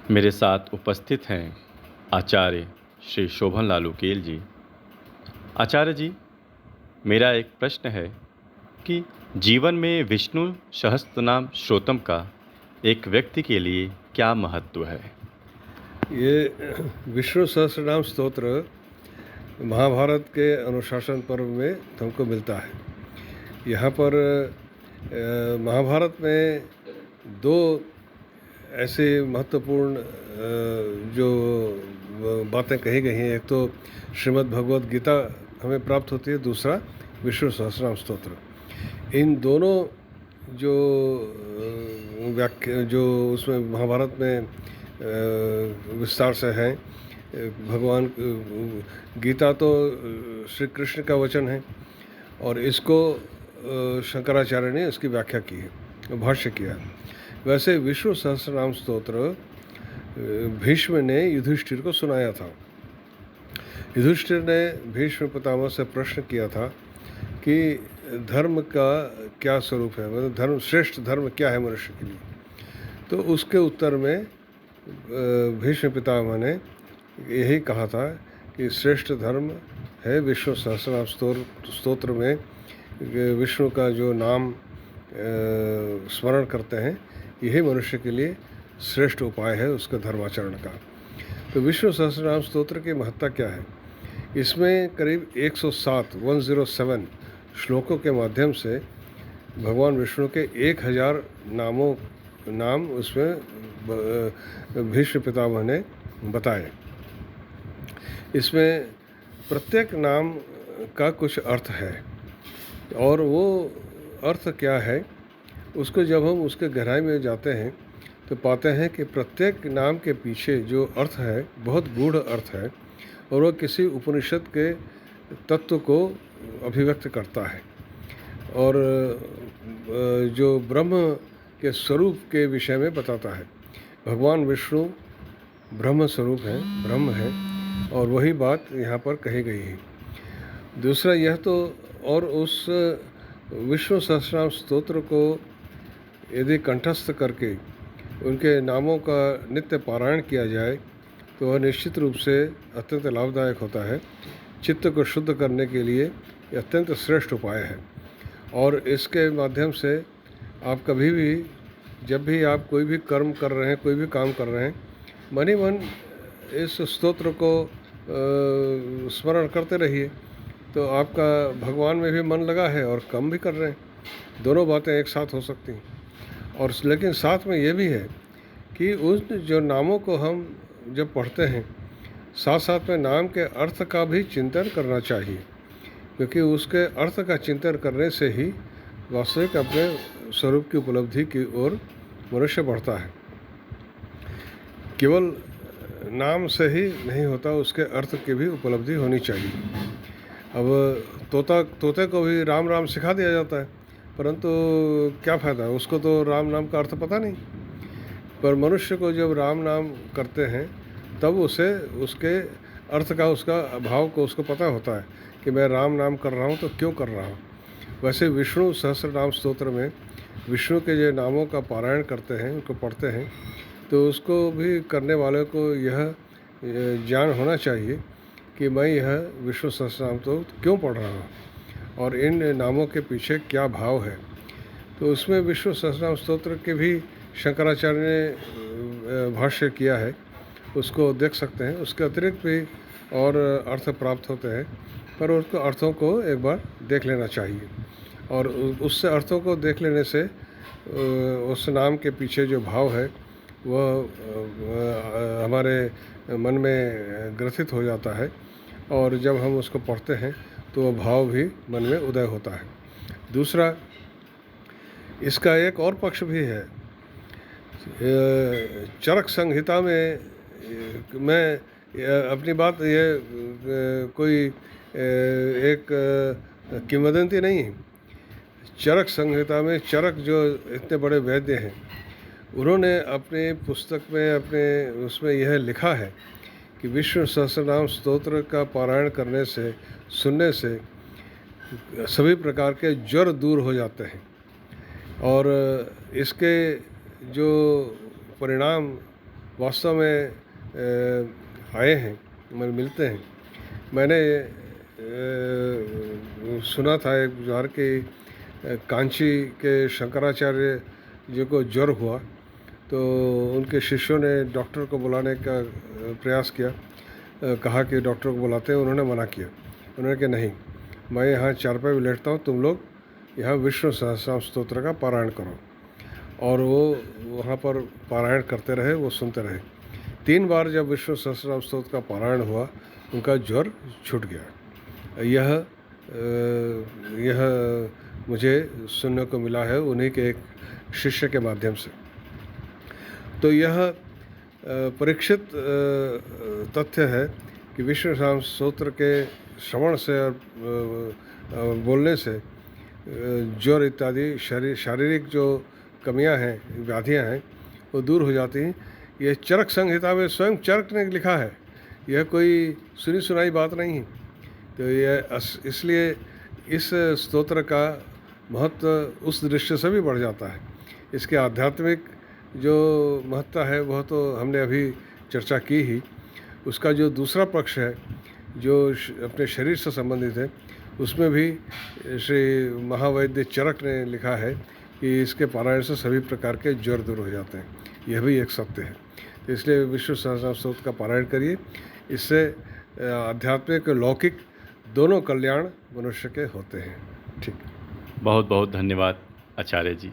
मेरे साथ उपस्थित हैं आचार्य श्री शोभन लाल उकेल जी। आचार्य जी, मेरा एक प्रश्न है कि जीवन में विष्णु सहस्त्रनाम स्तोत्रम का एक व्यक्ति के लिए क्या महत्व है? ये विष्णु सहस्त्रनाम स्तोत्र महाभारत के अनुशासन पर्व में हमको मिलता है। यहाँ पर महाभारत में दो ऐसे महत्वपूर्ण जो बातें कही गई हैं, एक तो श्रीमद् भगवद गीता हमें प्राप्त होती है, दूसरा विष्णु सहस्त्रनाम स्तोत्र। इन दोनों जो व्याख्या जो उसमें महाभारत में विस्तार से हैं, भगवान गीता तो श्री कृष्ण का वचन है और इसको शंकराचार्य ने इसकी व्याख्या की है, भाष्य किया है। वैसे विष्णु सहस्त्रनाम स्तोत्र भीष्म ने युधिष्ठिर को सुनाया था। युधिष्ठिर ने भीष्म पितामह से प्रश्न किया था कि धर्म का क्या स्वरूप है, मतलब धर्म, श्रेष्ठ धर्म क्या है मनुष्य के लिए। तो उसके उत्तर में भीष्म पितामह ने यही कहा था कि श्रेष्ठ धर्म है विष्णु सहस्त्रनाम स्तोत्र में विष्णु का जो नाम स्मरण करते हैं, यही मनुष्य के लिए श्रेष्ठ उपाय है उसका धर्माचरण का। तो विष्णु सहस्त्रनाम स्तोत्र की महत्ता क्या है? इसमें करीब 107 श्लोकों के माध्यम से भगवान विष्णु के 1000 नाम उसमें भीष्म पितामह ने बताए। इसमें प्रत्येक नाम का कुछ अर्थ है और वो अर्थ क्या है, उसको जब हम उसके गहराई में जाते हैं तो पाते हैं कि प्रत्येक नाम के पीछे जो अर्थ है बहुत गूढ़ अर्थ है और वह किसी उपनिषद के तत्व को अभिव्यक्त करता है और जो ब्रह्म के स्वरूप के विषय में बताता है। भगवान विष्णु ब्रह्म स्वरूप है, ब्रह्म है, और वही बात यहाँ पर कही गई है। दूसरा यह तो, और उस विष्णु सहस्त्रनाम स्तोत्र को यदि कंठस्थ करके उनके नामों का नित्य पारायण किया जाए तो वह निश्चित रूप से अत्यंत लाभदायक होता है। चित्त को शुद्ध करने के लिए यह अत्यंत श्रेष्ठ उपाय है और इसके माध्यम से आप कभी भी, जब भी आप कोई भी कर्म कर रहे हैं, कोई भी काम कर रहे हैं, मन ही मन इस स्तोत्र को स्मरण करते रहिए, तो आपका भगवान में भी मन लगा है और काम भी कर रहे हैं। दोनों बातें एक साथ हो सकती हैं। और लेकिन साथ में ये भी है कि उस जो नामों को हम जब पढ़ते हैं, साथ साथ में नाम के अर्थ का भी चिंतन करना चाहिए, क्योंकि उसके अर्थ का चिंतन करने से ही वास्तविक अपने स्वरूप की उपलब्धि की ओर मनुष्य बढ़ता है। केवल नाम से ही नहीं होता, उसके अर्थ की भी उपलब्धि होनी चाहिए। अब तोते को भी राम राम सिखा दिया जाता है, परंतु क्या फ़ायदा, उसको तो राम नाम का अर्थ पता नहीं। पर मनुष्य को जब राम नाम करते हैं तब उसे उसके अर्थ का, उसका भाव को उसको पता होता है कि मैं राम नाम कर रहा हूँ तो क्यों कर रहा हूँ। वैसे विष्णु सहस्त्रनाम स्तोत्र में विष्णु के जो नामों का पारायण करते हैं, उनको पढ़ते हैं, तो उसको भी करने वाले को यह ज्ञान होना चाहिए कि मैं यह विष्णु सहस्त्रनाम तो क्यों पढ़ रहा हूँ और इन नामों के पीछे क्या भाव है। तो उसमें विष्णु सहस्त्रनाम स्तोत्र के भी शंकराचार्य ने भाष्य किया है, उसको देख सकते हैं। उसके अतिरिक्त भी और अर्थ प्राप्त होते हैं, पर उसको अर्थों को एक बार देख लेना चाहिए और उससे अर्थों को देख लेने से उस नाम के पीछे जो भाव है वह हमारे मन में ग्रथित हो जाता है और जब हम उसको पढ़ते हैं तो वह भाव भी मन में उदय होता है। दूसरा, इसका एक और पक्ष भी है। चरक संहिता में, मैं अपनी बात, ये कोई एक किंवदंती नहीं है। चरक संहिता में चरक जो इतने बड़े वैद्य हैं, उन्होंने अपनी पुस्तक में, अपने उसमें यह लिखा है कि विष्णु सहस्त्रनाम स्तोत्र का पारायण करने से, सुनने से सभी प्रकार के ज्वर दूर हो जाते हैं और इसके जो परिणाम वास्तव में आए हैं, मिलते हैं। मैंने सुना था एक बार कि कांची के शंकराचार्य जी को ज्वर हुआ, तो उनके शिष्यों ने डॉक्टर को बुलाने का प्रयास किया। कहा कि डॉक्टर को बुलाते हैं, उन्होंने मना किया। उन्होंने कहा नहीं, मैं यहाँ चारपाई पे लेटता हूँ, तुम लोग यहाँ विष्णु सहस्रनाम स्तोत्र का पारायण करो। और वो वहाँ पर पारायण करते रहे, वो सुनते रहे। 3 बार जब विष्णु सहस्रनाम स्तोत्र का पारायण हुआ, उनका ज्वर छूट गया। यह मुझे सुनने को मिला है उन्हीं के एक शिष्य के माध्यम से। तो यह परीक्षित तथ्य है कि विष्णु सहस्रनाम स्तोत्र के श्रवण से और बोलने से ज्वर इत्यादि शारीरिक जो कमियां हैं, व्याधियां हैं, वो दूर हो जाती हैं। ये चरक संहिता में स्वयं चरक ने लिखा है, यह कोई सुनी सुनाई बात नहीं है। तो यह इसलिए इस स्तोत्र का महत्व उस दृश्य से भी बढ़ जाता है। इसके आध्यात्मिक जो महत्ता है वह तो हमने अभी चर्चा की ही। उसका जो दूसरा पक्ष है, जो अपने शरीर से संबंधित है, उसमें भी श्री महावैद्य चरक ने लिखा है कि इसके पारायण से सभी प्रकार के ज्वर दूर हो जाते हैं। यह भी एक सत्य है। तो इसलिए विष्णु सहस्रनाम स्तोत्र का पारायण करिए। इससे आध्यात्मिक लौकिक दोनों कल्याण मनुष्य के होते हैं। ठीक। बहुत बहुत धन्यवाद आचार्य जी।